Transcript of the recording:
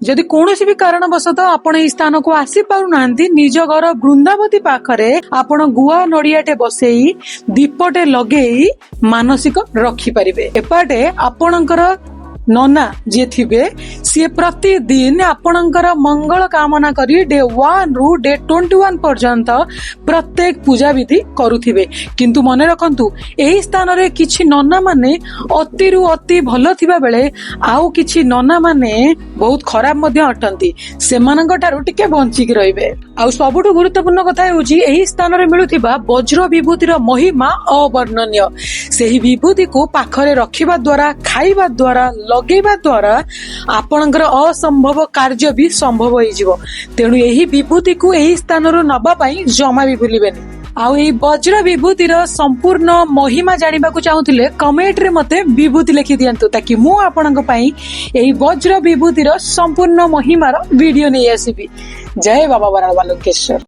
जदि कौनसी भी कारणवशतः आपण एई स्थान को आसी पारुनांती निज घर वृंदावती पाखरे आपण गुआ नड़ियाटे बसेई दीपटे लगेई मानसिक रखी परिबे। एपाटे आपणकर नना जे थिबे सी प्रतिदिन आपणकर मंगल कामना करी डे 1 रु डे 21 पर्यंत प्रत्येक पूजा विधि करुथिबे। किंतु मने रखंतु एही स्थान रे किछि नना माने अति रु अति भलो थिबा बेले आउ किछि नना माने बहुत खराब मध्ये अटंती, सेमानक ठारु टिके बंची के रहिबे। आउ सबुठु गुरुत्वपूर्ण कथा हेउची एही स्थान रे मिलुथिबा वज्र विभूतिर महिमा अवर्णनीय। सेही विभूति को पाखरे रखिबा द्वारा खाइबा द्वारा लगेଇବା द्वारा आपणकर असंभव कार्य भी संभव होइजिवो। तेणु एही विभूति को एही स्थान रो नबा पई जमा भी भूलिबेनी। आउ एही वज्र विभूतिर संपूर्ण महिमा जानिबा को चाहुथिले कमेंट रे मते विभूति लिखि दियंतु ताकि मु आपणक पई एही वज्र विभूतिर संपूर्ण महिमार वीडियो नै आसीबी। जय बाबा वराल बालकेश्वर।